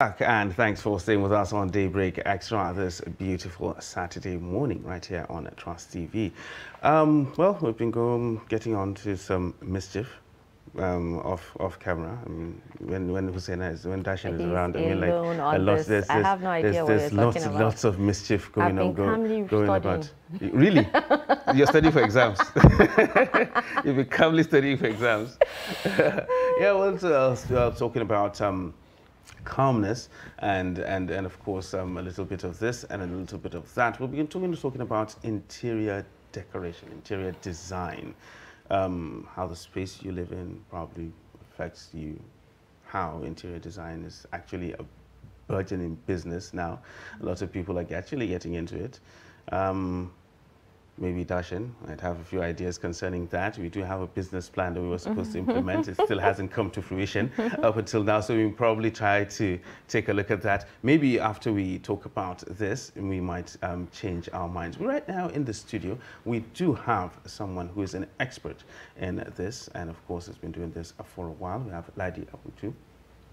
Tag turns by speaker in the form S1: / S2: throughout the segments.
S1: And thanks for staying with us on Daybreak Extra this beautiful Saturday morning right here on Trust TV. Well, we've been getting on to some mischief off camera. I mean, when Husseina is, when Dashin is around, I mean, like a lot.
S2: I have no idea what you're talking about.
S1: Lots of mischief going on, going about.
S2: Really?
S1: You're studying for exams. You'll be calmly studying for exams. Yeah, well, talking about calmness and of course a little bit of this and a little bit of that. We'll begin talking about interior decoration, interior design, how the space you live in probably affects you, how interior design is actually a burgeoning business now. A lot of people are actually getting into it. Maybe Dashin might have a few ideas concerning that. We do have a business plan that we were supposed to implement. It still hasn't come to fruition up until now, so we'll probably try to take a look at that. Maybe after we talk about this, we might change our minds. Right now in the studio, we do have someone who is an expert in this, and of course has been doing this for a while. We have Ladi Abutu.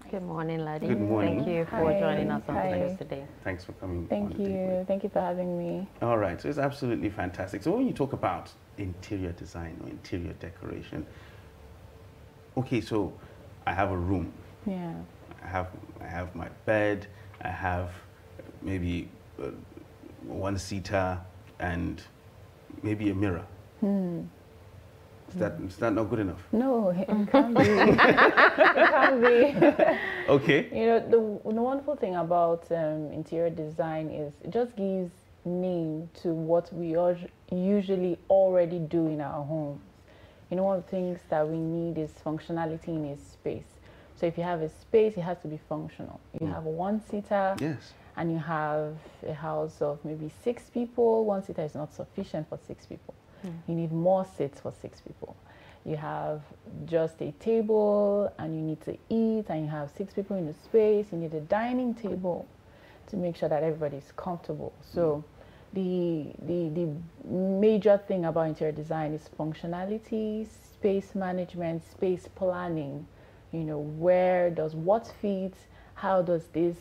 S2: Good morning, Ladi.
S1: Good morning.
S2: Thank you for joining us on Players today.
S1: Thanks for coming.
S3: Thank you. Thank you for having me.
S1: All right. So it's absolutely fantastic. So when you talk about interior design or interior decoration, okay, so I have a room.
S3: Yeah.
S1: I have my bed. I have maybe one seater and maybe a mirror. Is that not good enough?
S3: No, it can't be. It can't be.
S1: Okay.
S3: You know, the wonderful thing about interior design is it just gives name to what we usually already do in our homes. You know, one of the things that we need is functionality in a space. So if you have a space, it has to be functional. You have a one-seater.
S1: Yes.
S3: And you have a house of maybe 6 people. One-seater is not sufficient for 6 people. You need more seats for 6 people. You have just a table and you need to eat, and you have 6 people in the space. You need a dining table to make sure that everybody's comfortable. So the major thing about interior design is functionality, space management, space planning. You know, where does what fit? How does this,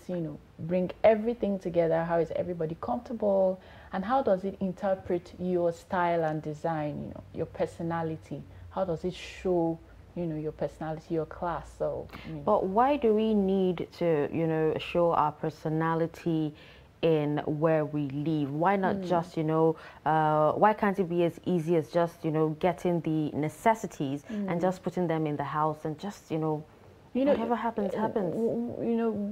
S3: bring everything together? How is everybody comfortable? And how does it interpret your style and design, your personality? How does it show, your personality, your class? So,
S2: But why do we need to, show our personality in where we live? Why not just, why can't it be as easy as just, getting the necessities and just putting them in the house and just, whatever happens, happens?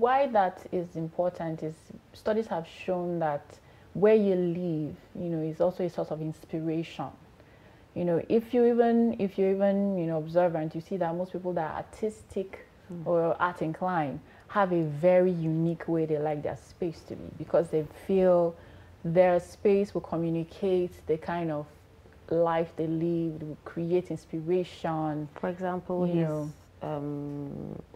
S3: Why that is important is studies have shown that where you live, is also a source of inspiration. If you're even observant, you see that most people that are artistic or art inclined have a very unique way they like their space to be, because they feel their space will communicate the kind of life they live, will create inspiration.
S2: For example,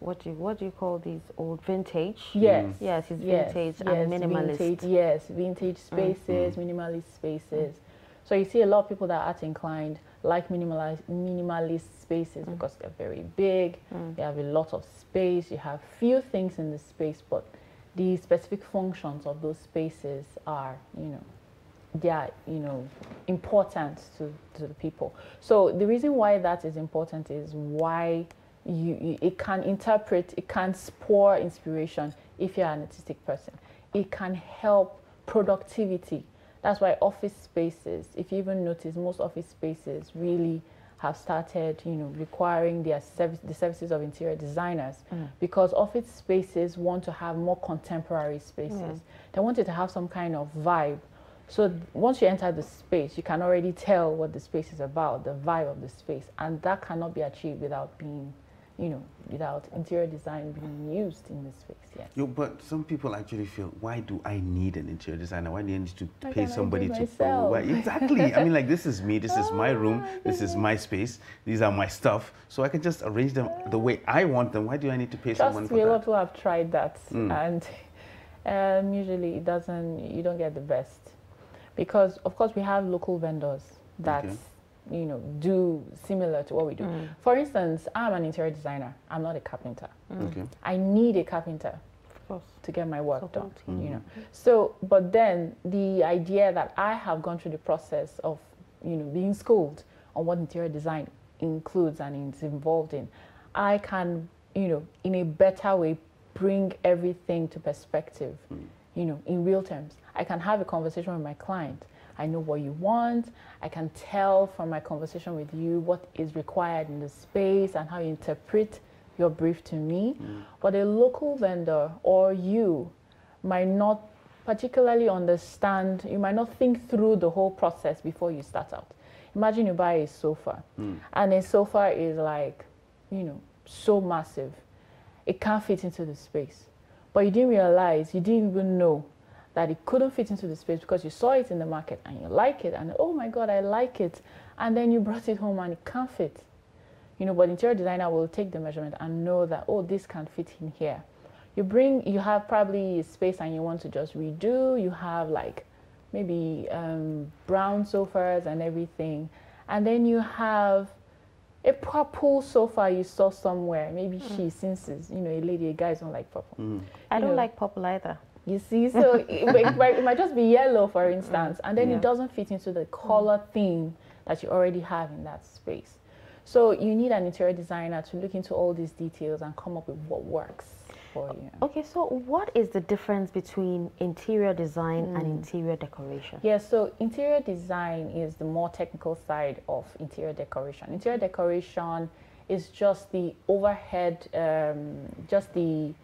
S2: what do you call these old vintage?
S3: Yes.
S2: Yes, it's vintage and minimalist.
S3: Vintage spaces, minimalist spaces. So you see a lot of people that are art inclined like minimalist spaces because they're very big. They have a lot of space. You have few things in the space, but the specific functions of those spaces are, they are, important to the people. So the reason why that is important is why it can spur inspiration if you're an artistic person. It can help productivity. That's why office spaces, if you even notice, most office spaces really have started, requiring the services of interior designers, because office spaces want to have more contemporary spaces. They want it to have some kind of vibe. So once you enter the space, you can already tell what the space is about, the vibe of the space, and that cannot be achieved without being, without interior design being used in the space. Yes.
S1: But some people actually feel, why do I need an interior designer? Why do I need to pay
S3: can
S1: somebody
S3: I do
S1: to?
S3: myself?
S1: Why? Exactly. I mean, like, this is me. This is my room. This is my space. These are my stuff. So I can just arrange them the way I want them. Why do I need to pay someone for that?
S3: A lot of people have tried that, and usually it doesn't. You don't get the best, because of course we have local vendors that do similar to what we do. For instance, I'm an interior designer. I'm not a carpenter. I need a carpenter to get my work done, you know. So, but then the idea that I have gone through the process of, you know, being schooled on what interior design includes and is involved in, I can, you know, in a better way, bring everything to perspective, you know, in real terms. I can have a conversation with my client. I know what you want. I can tell from my conversation with you what is required in the space and how you interpret your brief to me. But a local vendor or you might not particularly understand, you might not think through the whole process before you start out. Imagine you buy a sofa and a sofa is like, you know, so massive. It can't fit into the space. But you didn't realize, you didn't even know that it couldn't fit into the space because you saw it in the market and you like it and oh my God, I like it. And then you brought it home and it can't fit. You know, but interior designer will take the measurement and know that, oh, this can fit in here. You have probably a space and you want to just redo. You have like maybe brown sofas and everything. And then you have a purple sofa you saw somewhere. Maybe since it's, you know, a lady, a guy don't like purple.
S2: I don't like purple either.
S3: You see, so it might just be yellow, for instance, and then it doesn't fit into the color theme that you already have in that space. So you need an interior designer to look into all these details and come up with what works for you.
S2: Okay, so what is the difference between interior design and interior decoration?
S3: Yeah, so interior design is the more technical side of interior decoration. Interior decoration is just the overhead, just the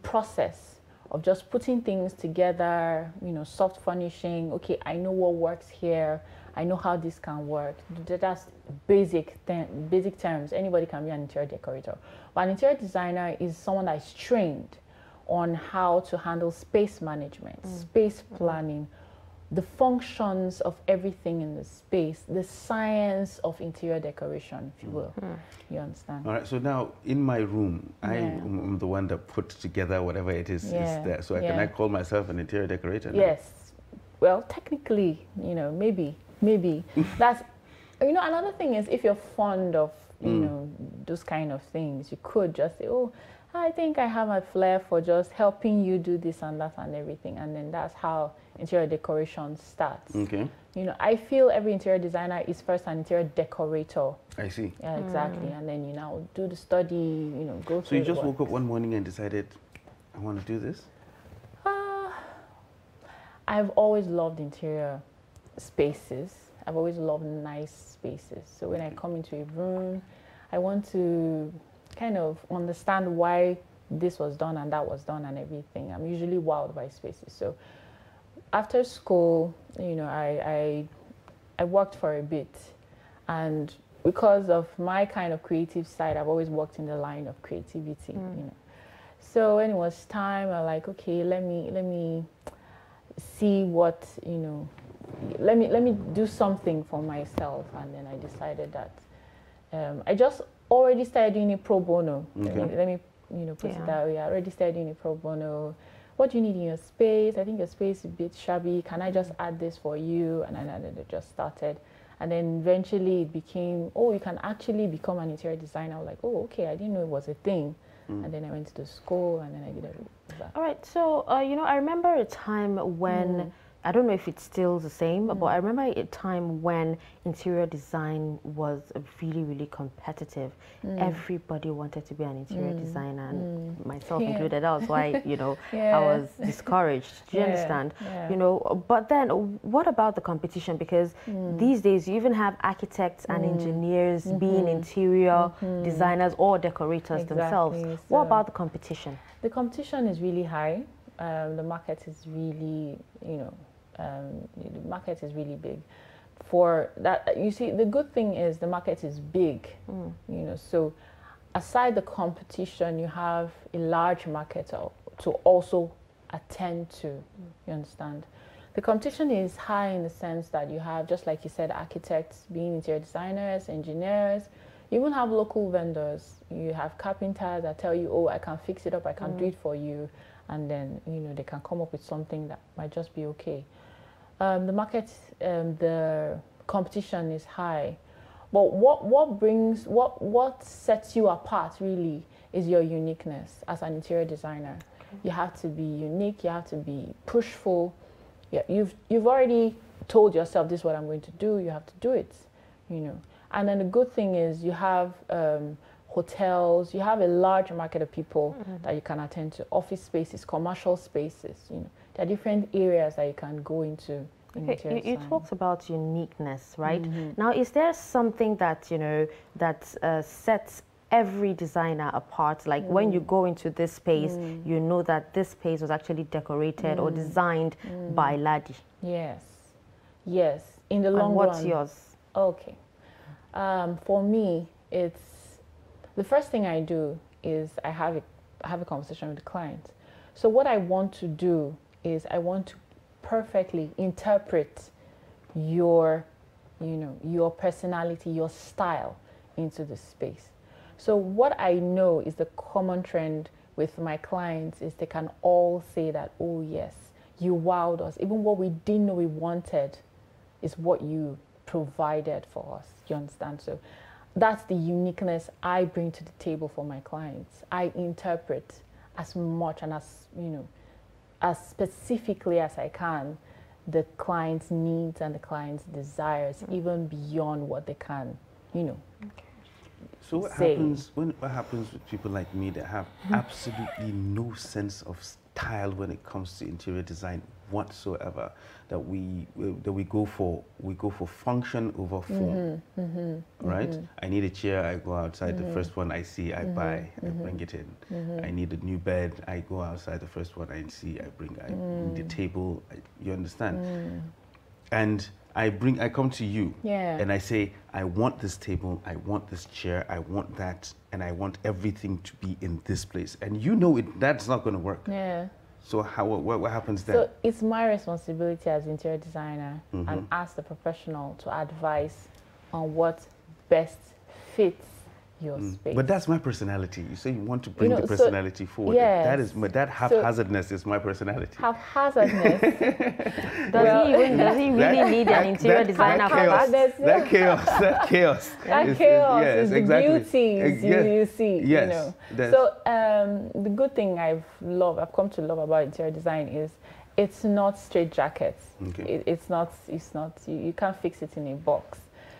S3: process of just putting things together, you know, soft furnishing. Okay, I know what works here. I know how this can work. That's basic terms. Anybody can be an interior decorator. But an interior designer is someone that is trained on how to handle space management, space planning, the functions of everything in the space, the science of interior decoration, if you will. You understand?
S1: All right, so now in my room, I am the one that put together whatever it is there. So can I call myself an interior decorator now?
S3: Yes. Well, technically, you know, maybe. That's, you know, another thing is if you're fond of, you know, those kind of things, you could just say, oh, I think I have a flair for just helping you do this and that and everything. And then that's how interior decoration starts. Okay. You know, I feel every interior designer is first an interior decorator.
S1: I see.
S3: Yeah, exactly. And then you now do the study, you know, go through.
S1: So you just woke up one morning and decided, I want to do this?
S3: I've always loved interior spaces. I've always loved nice spaces. So when I come into a room, I want to kind of understand why this was done and that was done and everything. I'm usually wowed by spaces. So after school, you know, I worked for a bit, and because of my kind of creative side, I've always worked in the line of creativity, you know. So when it was time, I'm like, okay, let me see what, you know, let me do something for myself. And then I decided that I just already started doing it pro bono.
S1: Okay.
S3: Let me you know, put it that way. I already started doing it pro bono. What do you need in your space? I think your space is a bit shabby. Can I just add this for you? And then I just started. And then eventually it became, oh, you can actually become an interior designer. I was like, oh, okay, I didn't know it was a thing. And then I went to the school and then I did that.
S2: All right, so, you know, I remember a time when, I don't know if it's still the same, but I remember a time when interior design was really, really competitive. Everybody wanted to be an interior designer, and myself included. That was why, you know, I was discouraged. Do you understand? You know, but then what about the competition? Because these days you even have architects and engineers being interior designers or decorators themselves. So what about the competition?
S3: The competition is really high. The market is really, you know, the market is really big. For that, you see, the good thing is the market is big, you know, so aside the competition, you have a large market to also attend to, you understand? The competition is high in the sense that you have, just like you said, architects being interior designers, engineers. You even have local vendors. You have carpenters that tell you, oh, I can fix it up, I can do it for you. And then, you know, they can come up with something that might just be okay. The market, the competition is high. But what sets you apart really is your uniqueness as an interior designer. You have to be unique. You have to be pushful. Yeah, you've already told yourself this is what I'm going to do. You have to do it, you know. And then the good thing is you have hotels. You have a large market of people that you can attend to. Office spaces, commercial spaces. You know, there are different areas that you can go into.
S2: Okay, you talked about uniqueness, right? Now, is there something that, you know, that sets every designer apart? Like when you go into this space, you know that this space was actually decorated or designed by Ladi.
S3: Yes, yes. In the long
S2: run. What's yours?
S3: Okay. For me, it's the first thing I do is I have a conversation with the client. So what I want to do is I want to perfectly interpret your, you know, your personality, your style into the space. So what I know is the common trend with my clients is they can all say that, oh yes, you wowed us. Even what we didn't know we wanted is what you provided for us. You understand? So that's the uniqueness I bring to the table for my clients. I interpret as much and as, you know, as specifically as I can the client's needs and the client's desires, even beyond what they can, you know.
S1: Okay. So what happens with people like me that have absolutely no sense of style when it comes to interior design whatsoever? That we go for function over form, right? I need a chair, I go outside. The first one I see, I buy, I bring it in. I need a new bed, I go outside. The first one I see, I bring. I need the table. You understand? And I come to you, and I say, I want this table, I want this chair, I want that, and I want everything to be in this place. And you know that's not going to work.
S3: Yeah.
S1: So what happens then?
S3: So it's my responsibility as interior designer and as the professional to advise on what best fits your space.
S1: But that's my personality. You say you want to bring the personality forward.
S3: Yes.
S1: That haphazardness is my personality.
S3: Haphazardness.
S2: Does he really need an interior designer for that?
S1: That chaos.
S3: That chaos is the
S1: exactly.
S3: beauties you see.
S1: Yes.
S3: You know. So the good thing I've come to love about interior design is it's not straight jackets.
S1: Okay.
S3: It's not. You can't fix it in a box.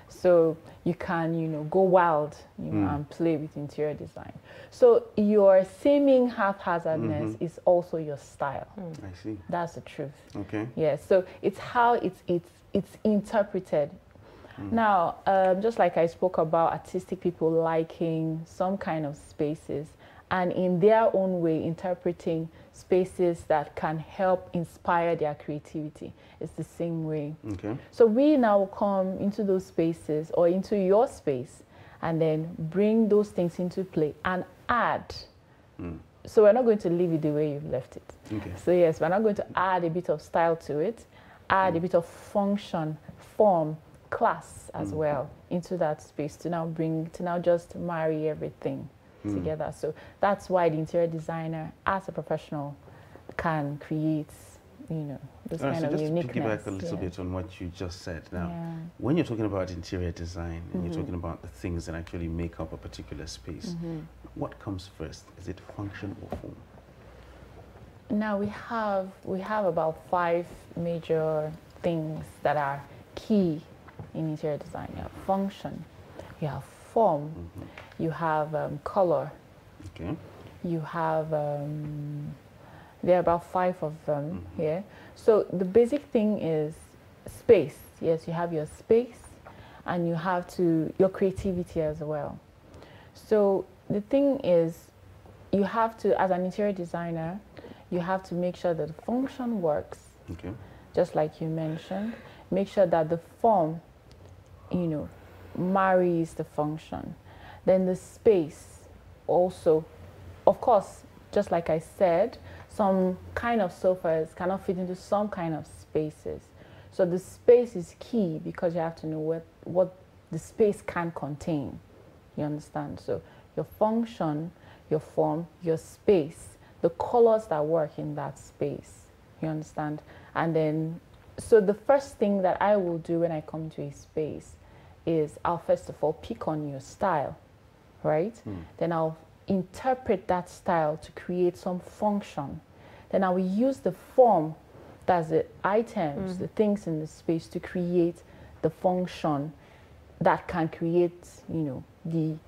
S3: So you can, you know, go wild, you know, and play with interior design. So your seeming haphazardness is also your style.
S1: I see.
S3: That's the truth.
S1: Okay.
S3: Yeah. So it's how it's interpreted. Now, just like I spoke about artistic people liking some kind of spaces and in their own way interpreting spaces that can help inspire their creativity. It's the same way.
S1: Okay.
S3: So we now come into those spaces or into your space and then bring those things into play and add. So we're not going to leave it the way you've left it.
S1: Okay.
S3: So yes, we're not going to add a bit of style to it, add a bit of function, form, class as well into that space to now just marry everything together. So that's why the interior designer, as a professional, can create, you know, this kind of uniqueness.
S1: Just to piggyback a little bit on what you just said. Now, when you're talking about interior design and you're talking about the things that actually make up a particular space, what comes first? Is it function or form?
S3: Now we have about 5 major things that are key in interior design. You have function, you have form, you have color.
S1: Okay.
S3: You have there are about 5 of them here. So the basic thing is space. Yes, you have your space, and you have your creativity as well. So the thing is, you have to, as an interior designer, you have to make sure that the function works.
S1: Okay.
S3: Just like you mentioned, make sure that the form, you know, marries the function. Then the space also, of course, just like I said, some kind of sofas cannot fit into some kind of spaces. So the space is key because you have to know what the space can contain. You understand? So your function, your form, your space, the colors that work in that space. You understand? And then, so the first thing that I will do when I come to a space is I'll first of all pick on your style, right? Then I'll interpret that style to create some function. Then I will use the form, that's the items, the things in the space, to create the function that can create, you know,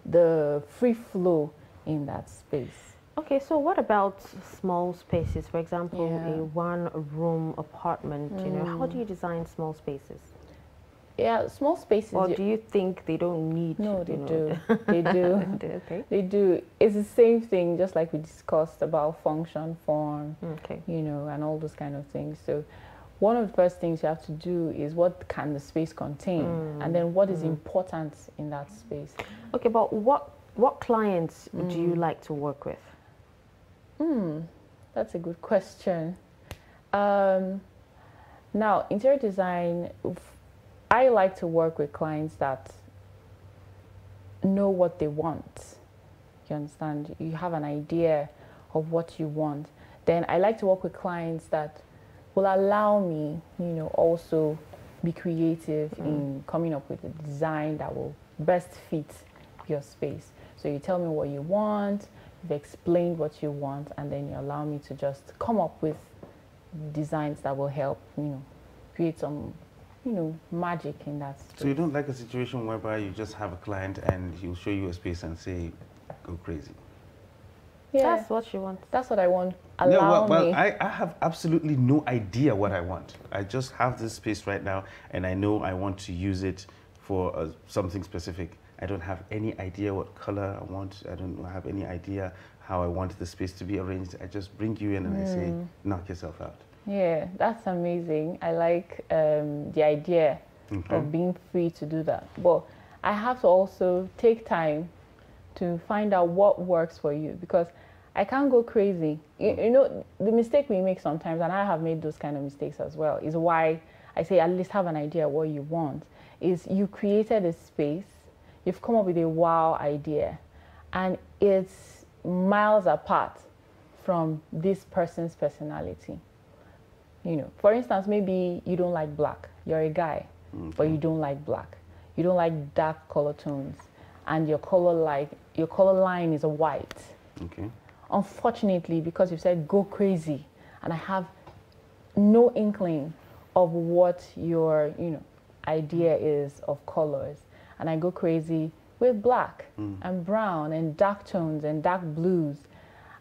S3: the free flow in that space.
S2: Okay, so what about small spaces? For example,
S3: Yeah.
S2: a one-room apartment. You know, how do you design small spaces?
S3: Yeah, small spaces.
S2: Or do you think they don't need?
S3: No, they
S2: you know,
S3: do. They do.
S2: Okay.
S3: They do. It's the same thing, just like we discussed about function, form,
S2: Okay.
S3: you know, and all those kind of things. So one of the first things you have to do is what can the space contain, and then what is important in that space.
S2: Okay, but what clients do you like to work with?
S3: That's a good question. Now, interior design, I like to work with clients that know what they want. You understand? You have an idea of what you want. Then I like to work with clients that will allow me, you know, also be creative in coming up with a design that will best fit your space. So you tell me what you want, you've explained what you want, and then you allow me to just come up with designs that will help, you know, create some, you know, magic in that space.
S1: So you don't like a situation whereby you just have a client and he'll show you a space and say, go crazy?
S3: Yeah,
S2: That's what you want.
S3: that's what I want.
S1: Yeah,
S3: Allow me.
S1: I have absolutely no idea what I want. I just have this space right now and I know I want to use it for something specific. I don't have any idea what color I want. I don't have any idea how I want the space to be arranged. I just bring you in and I say, knock yourself out.
S3: Yeah, that's amazing. I like the idea of being free to do that. But I have to also take time to find out what works for you, because I can't go crazy. You know, the mistake we make sometimes, and I have made those kind of mistakes as well, is why I say at least have an idea what you want, is you created a space, you've come up with a wow idea, and it's miles apart from this person's personality. You know, for instance, maybe you don't like black. You're a guy, but you don't like black. You don't like dark color tones, and your color line is a white.
S1: Okay.
S3: Unfortunately, because you said go crazy, and I have no inkling of what your, you know, idea is of colors, and I go crazy with black and brown and dark tones and dark blues,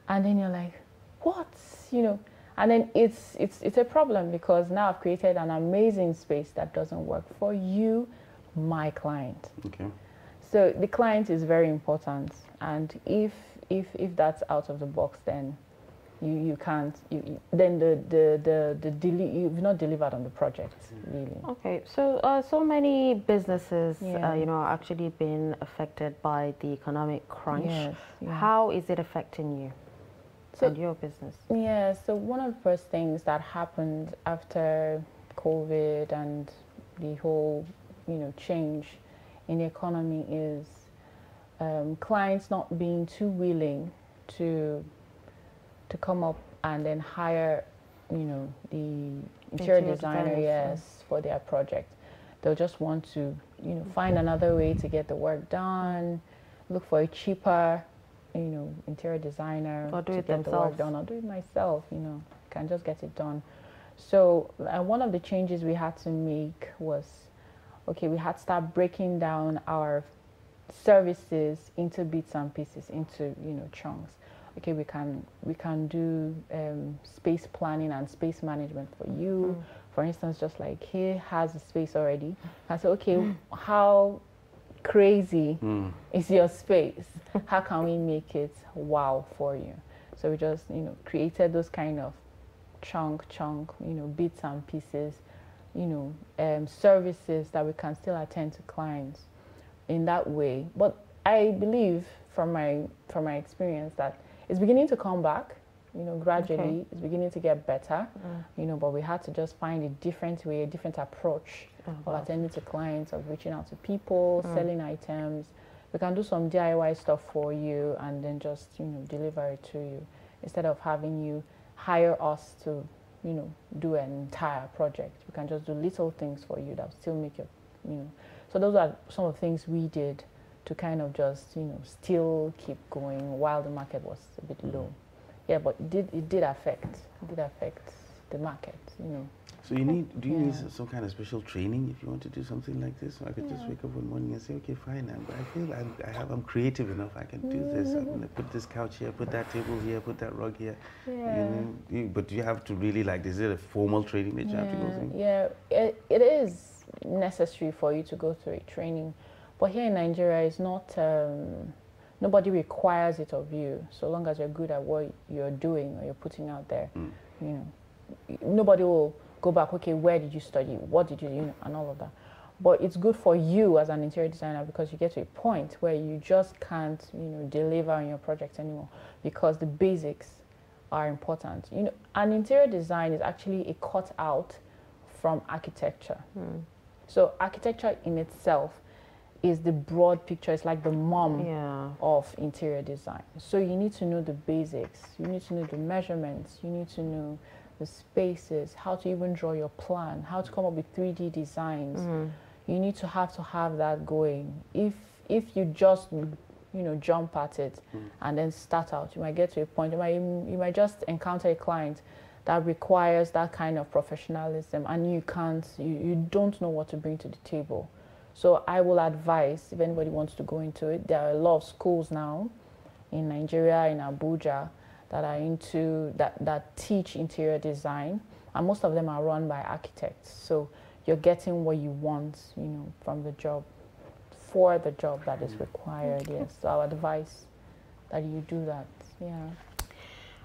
S3: and then you're like, what, you know? And then it's a problem, because now I've created an amazing space that doesn't work for you, my client.
S1: Okay.
S3: So the client is very important, and if that's out of the box, then you can't. Then you've not delivered on the project, really.
S2: Okay, so so many businesses,
S3: Yeah.
S2: you know, are actually been affected by the economic crunch.
S3: Yes, yeah.
S2: How is it affecting you and your business?
S3: Yeah, so one of the first things that happened after COVID and the whole, you know, change in the economy is clients not being too willing to come up and then hire, you know, the interior designer,
S2: designers,
S3: yes, for their project. They'll just want to, you know, find another way to get the work done, look for a cheaper, you know, interior designer
S2: Or do
S3: to
S2: it
S3: get the work
S2: themselves.
S3: done. I'll do it myself, you know, can just get it done. So one of the changes we had to make was, okay, we had to start breaking down our services into bits and pieces, into, you know, chunks. Okay, we can do space planning and space management for you. For instance, just like he has a space already. I said, okay, how crazy is your space? How can we make it wow for you? So we just, you know, created those kind of chunk, you know, bits and pieces, you know, services that we can still attend to clients in that way. But I believe from my experience that it's beginning to come back, you know, gradually.
S2: Okay.
S3: It's beginning to get better, you know, but we had to just find a different way, a different approach of attending to clients, of reaching out to people, selling items. We can do some DIY stuff for you and then just, you know, deliver it to you, instead of having you hire us to, you know, do an entire project. We can just do little things for you that will still make your, you know. So those are some of the things we did to kind of just, you know, still keep going while the market was a bit low. Yeah, but it did affect the market, you know.
S1: So do you need some kind of special training if you want to do something like this? So I could just wake up one morning and say, okay, fine, I feel I'm creative enough. I can do this. I'm going to put this couch here, put that table here, put that rug here.
S3: Yeah.
S1: You know, but do you have to really is it a formal training that you have to go through?
S3: Yeah, it is necessary for you to go through a training. But here in Nigeria, it's not, nobody requires it of you, so long as you're good at what you're doing or you're putting out there. You know, nobody will go back, okay, where did you study? What did you know? And all of that. But it's good for you as an interior designer because you get to a point where you just can't, you know, deliver on your project anymore because the basics are important. You know, an interior design is actually a cut out from architecture. So architecture in itself is the broad picture. It's like the mom of interior design. So you need to know the basics. You need to know the measurements. You need to know the spaces, how to even draw your plan, how to come up with 3D designs. You need to have that going. If you just, you know, jump at it and then start out, you might get to a point, you might just encounter a client that requires that kind of professionalism and you don't know what to bring to the table. So I will advise, if anybody wants to go into it, there are a lot of schools now in Nigeria, in Abuja, that are into, that teach interior design, and most of them are run by architects. So you're getting what you want, you know, from the job, for the job that is required, yes. So I would advise that you do that, yeah.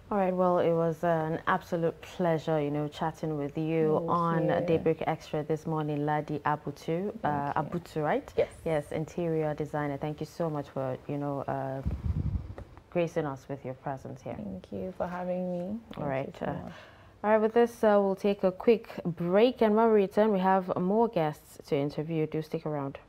S2: All right, well, it was an absolute pleasure, you know, chatting with you on Daybreak Extra this morning, Ladi Abutu, Abutu, right?
S3: Yes.
S2: Yes, interior designer. Thank you so much for, you know, gracing us with your presence here.
S3: Thank you for having me.
S2: All right. All right, with this, we'll take a quick break, and when we return, we have more guests to interview. Do stick around.